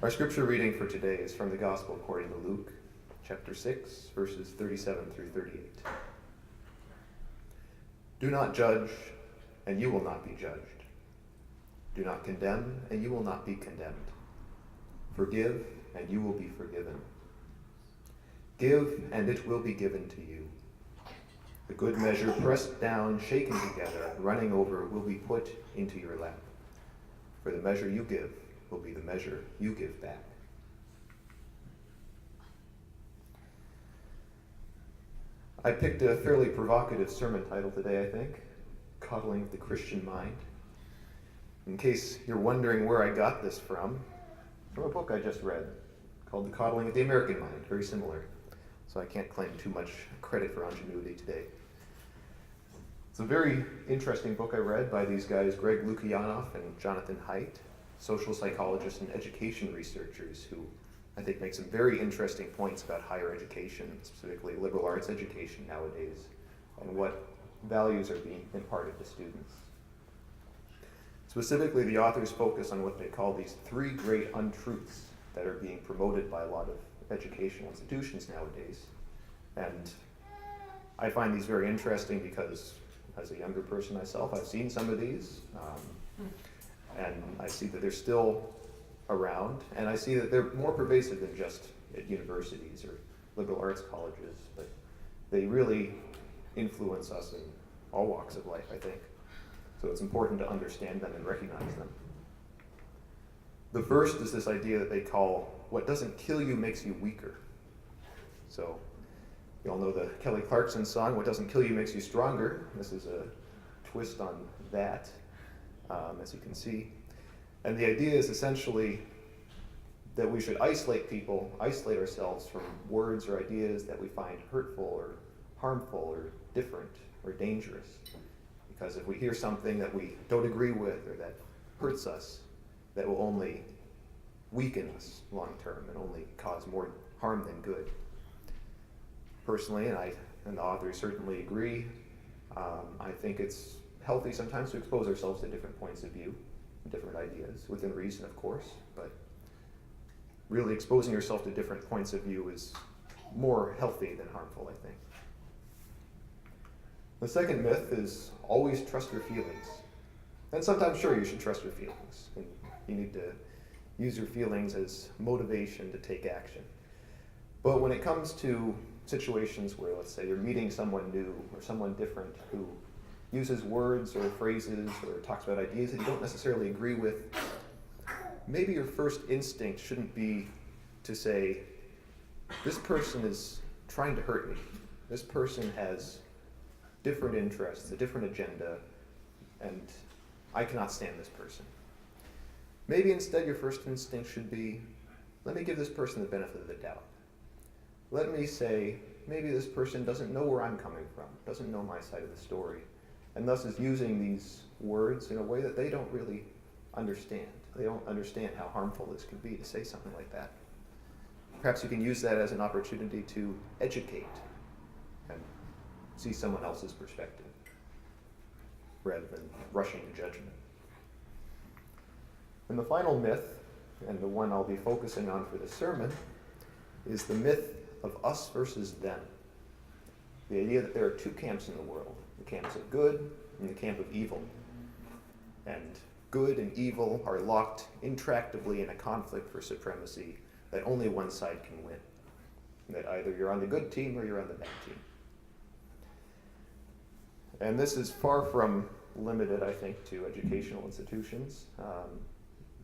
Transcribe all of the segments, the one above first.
Our scripture reading for today is from the Gospel according to Luke, chapter 6, verses 37 through 38. Do not judge, and you will not be judged. Do not condemn, and you will not be condemned. Forgive, and you will be forgiven. Give, and it will be given to you. The good measure, pressed down, shaken together, running over, will be put into your lap. For the measure you give will be the measure you give back. I picked a fairly provocative sermon title today, I think, Coddling the Christian Mind. In case you're wondering where I got this from a book I just read called The Coddling of the American Mind, very similar. So I can't claim too much credit for ingenuity today. It's a very interesting book I read by these guys, Greg Lukianoff and Jonathan Haidt, social psychologists and education researchers who I think make some very interesting points about higher education, specifically liberal arts education nowadays, and what values are being imparted to students. Specifically, the authors focus on what they call these three great untruths that are being promoted by a lot of educational institutions nowadays. And I find these very interesting because as a younger person myself, I've seen some of these, and I see that they're still around, and I see that they're more pervasive than just at universities or liberal arts colleges, but they really influence us in all walks of life, I think. So it's important to understand them and recognize them. The first is this idea that they call, what doesn't kill you makes you weaker. So you all know the Kelly Clarkson song, what doesn't kill you makes you stronger. This is a twist on that, as you can see. And the idea is essentially that we should isolate ourselves from words or ideas that we find hurtful or harmful or different or dangerous. Because if we hear something that we don't agree with or that hurts us, that will only weaken us long term and only cause more harm than good. Personally, and the authors certainly agree, I think it's healthy sometimes to expose ourselves to different points of view, different ideas, within reason, of course, but really exposing yourself to different points of view is more healthy than harmful, I think. The second myth is always trust your feelings. And sometimes, sure, you should trust your feelings. And you need to use your feelings as motivation to take action. But when it comes to situations where, let's say, you're meeting someone new or someone different who uses words or phrases or talks about ideas that you don't necessarily agree with, maybe your first instinct shouldn't be to say, this person is trying to hurt me. This person has different interests, a different agenda, and I cannot stand this person. Maybe instead your first instinct should be, let me give this person the benefit of the doubt. Let me say, maybe this person doesn't know where I'm coming from, doesn't know my side of the story, and thus is using these words in a way that they don't really understand. They don't understand how harmful this could be to say something like that. Perhaps you can use that as an opportunity to educate and see someone else's perspective rather than rushing to judgment. And the final myth, and the one I'll be focusing on for this sermon, is the myth of us versus them. The idea that there are two camps in the world, the camps of good and the camp of evil. And good and evil are locked intractably in a conflict for supremacy that only one side can win. That either you're on the good team or you're on the bad team. And this is far from limited, I think, to educational institutions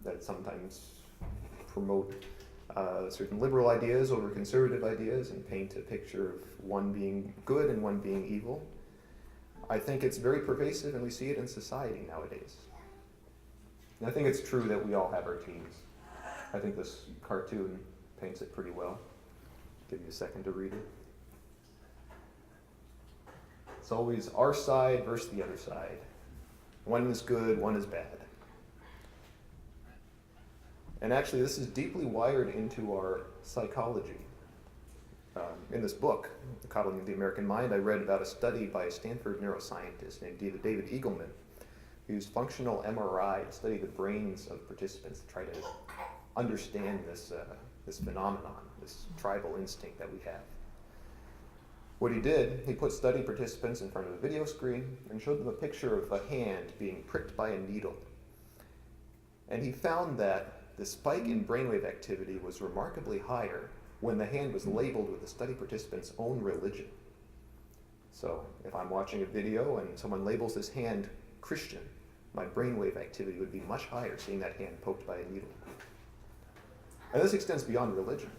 that sometimes promote certain liberal ideas over conservative ideas and paint a picture of one being good and one being evil. I think it's very pervasive, and we see it in society nowadays. And I think it's true that we all have our teams. I think this cartoon paints it pretty well. Give me a second to read it. It's always our side versus the other side. One is good, one is bad. And actually, this is deeply wired into our psychology. In this book, The Coddling of the American Mind, I read about a study by a Stanford neuroscientist named David Eagleman, who used functional MRI to study the brains of participants to try to understand this phenomenon, this tribal instinct that we have. What he did, he put study participants in front of a video screen and showed them a picture of a hand being pricked by a needle. And he found that the spike in brainwave activity was remarkably higher when the hand was labeled with the study participant's own religion. So if I'm watching a video and someone labels this hand Christian, my brainwave activity would be much higher seeing that hand poked by a needle. And this extends beyond religion.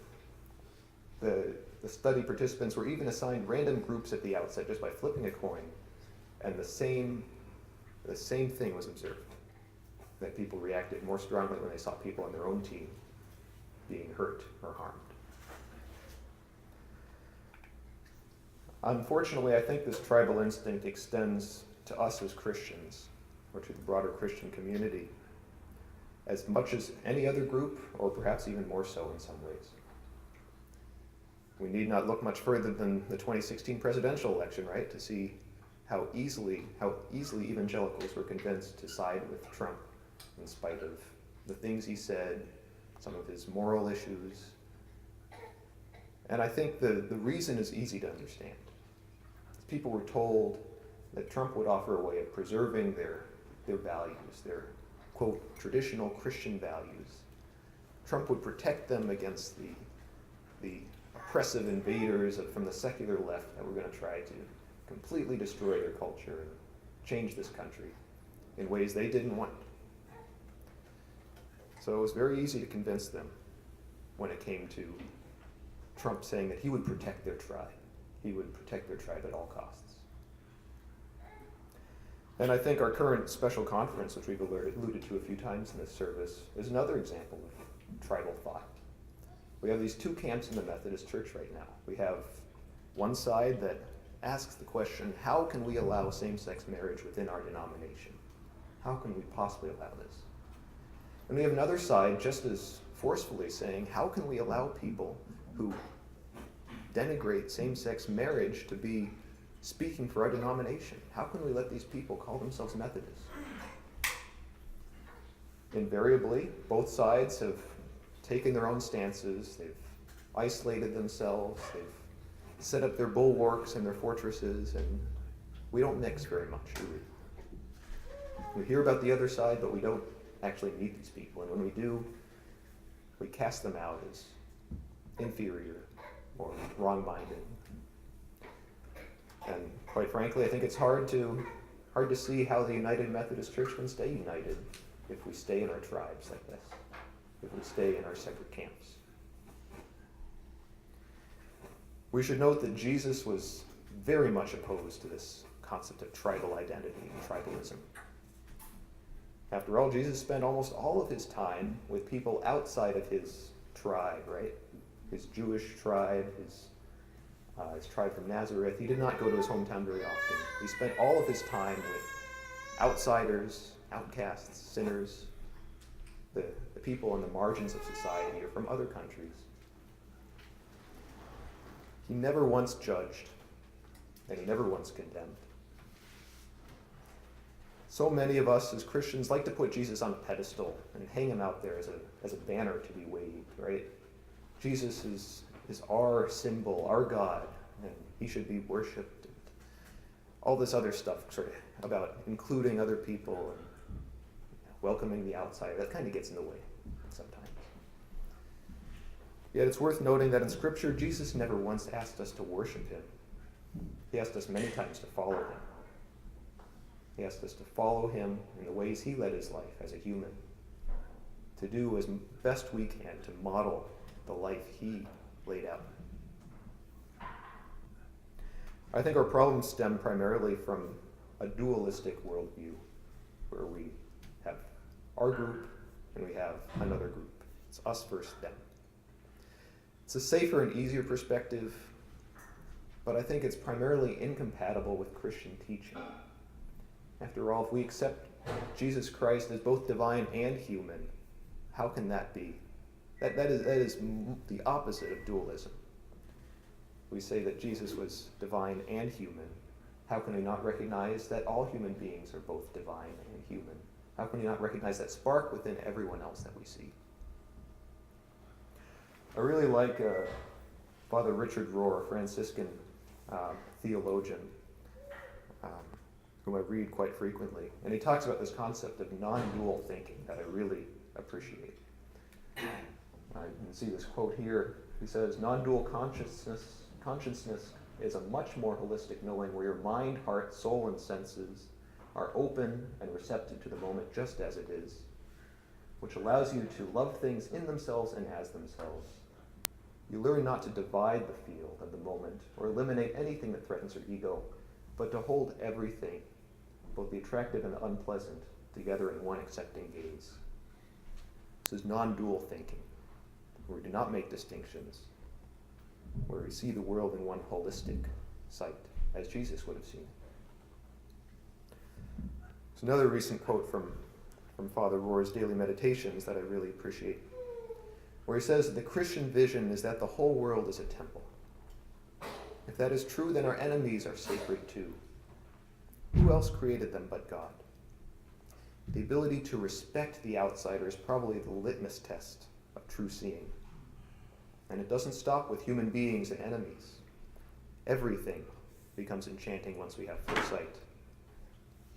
The study participants were even assigned random groups at the outset just by flipping a coin, and the same thing was observed, that people reacted more strongly when they saw people on their own team being hurt or harmed. Unfortunately, I think this tribal instinct extends to us as Christians, or to the broader Christian community, as much as any other group, or perhaps even more so in some ways. We need not look much further than the 2016 presidential election, right, to see how easily evangelicals were convinced to side with Trump in spite of the things he said, some of his moral issues. And I think the reason is easy to understand. People were told that Trump would offer a way of preserving their values, their, quote, traditional Christian values. Trump would protect them against the oppressive invaders from the secular left that were going to try to completely destroy their culture and change this country in ways they didn't want. So it was very easy to convince them when it came to Trump saying that he would protect their tribe. He would protect their tribe at all costs. And I think our current special conference, which we've alluded to a few times in this service, is another example of tribal thought. We have these two camps in the Methodist Church right now. We have one side that asks the question, how can we allow same-sex marriage within our denomination? How can we possibly allow this? And we have another side just as forcefully saying, how can we allow people who denigrate same-sex marriage to be speaking for our denomination? How can we let these people call themselves Methodists? Invariably, both sides have taken their own stances, they've isolated themselves, they've set up their bulwarks and their fortresses, and we don't mix very much, do we? We hear about the other side, but we don't actually meet these people, and when we do, we cast them out as inferior or wrong-minded. And quite frankly, I think it's hard to see how the United Methodist Church can stay united if we stay in our tribes like this, if we stay in our separate camps. We should note that Jesus was very much opposed to this concept of tribal identity and tribalism. After all, Jesus spent almost all of his time with people outside of his tribe, right? His Jewish tribe, his tribe from Nazareth. He did not go to his hometown very often. He spent all of his time with outsiders, outcasts, sinners, the people on the margins of society or from other countries. He never once judged, and he never once condemned. So many of us as Christians like to put Jesus on a pedestal and hang him out there as a banner to be waved, right? Jesus is our symbol, our God, and he should be worshipped. And all this other stuff sort of about including other people and welcoming the outsider, that kind of gets in the way sometimes. Yet it's worth noting that in Scripture, Jesus never once asked us to worship him. He asked us many times to follow him. He asked us to follow him in the ways he led his life as a human, to do as best we can to model the life he laid out. I think our problems stem primarily from a dualistic worldview, where we have our group and we have another group. It's us versus them. It's a safer and easier perspective, but I think it's primarily incompatible with Christian teaching. After all, if we accept Jesus Christ as both divine and human, how can that be? That is the opposite of dualism. We say that Jesus was divine and human. How can we not recognize that all human beings are both divine and human? How can we not recognize that spark within everyone else that we see? I really like Father Richard Rohr, a Franciscan theologian, whom I read quite frequently. And he talks about this concept of non-dual thinking that I really appreciate. You can see this quote here. He says, "Non-dual consciousness is a much more holistic knowing where your mind, heart, soul, and senses are open and receptive to the moment just as it is, which allows you to love things in themselves and as themselves. You learn not to divide the field and the moment or eliminate anything that threatens your ego, but to hold everything, both the attractive and the unpleasant, together in one accepting gaze." This is non-dual thinking, where we do not make distinctions, where we see the world in one holistic sight, as Jesus would have seen. There's another recent quote from Father Rohr's Daily Meditations that I really appreciate, where he says, "The Christian vision is that the whole world is a temple. If that is true, then our enemies are sacred too. Who else created them but God? The ability to respect the outsider is probably the litmus test of true seeing. And it doesn't stop with human beings and enemies. Everything becomes enchanting once we have full sight.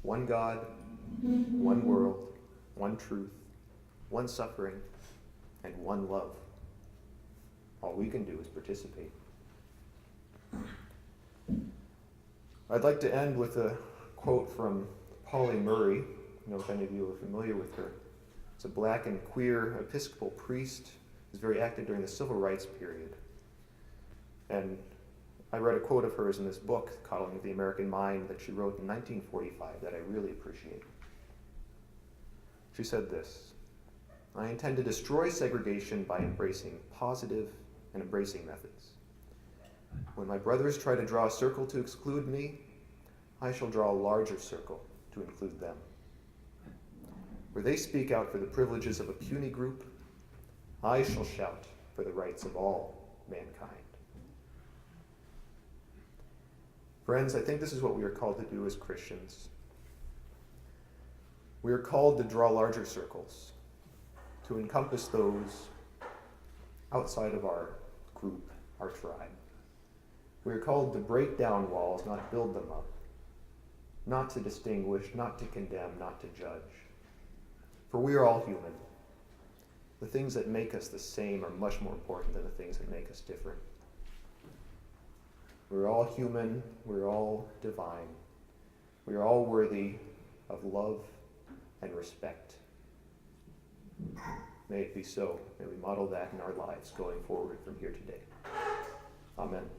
One God, one world, one truth, one suffering, and one love. All we can do is participate." I'd like to end with a quote from Polly Murray. I don't know if any of you are familiar with her. It's a black and queer Episcopal priest who was very active during the Civil Rights period. And I read a quote of hers in this book, Coddling of the American Mind, that she wrote in 1945 that I really appreciate. She said this: "I intend to destroy segregation by embracing positive and embracing methods. When my brothers try to draw a circle to exclude me, I shall draw a larger circle to include them. Where they speak out for the privileges of a puny group, I shall shout for the rights of all mankind." Friends, I think this is what we are called to do as Christians. We are called to draw larger circles, to encompass those outside of our group, our tribe. We are called to break down walls, not build them up, not to distinguish, not to condemn, not to judge. For we are all human. The things that make us the same are much more important than the things that make us different. We're all human, we're all divine. We are all worthy of love and respect. May it be so. May we model that in our lives going forward from here today. Amen.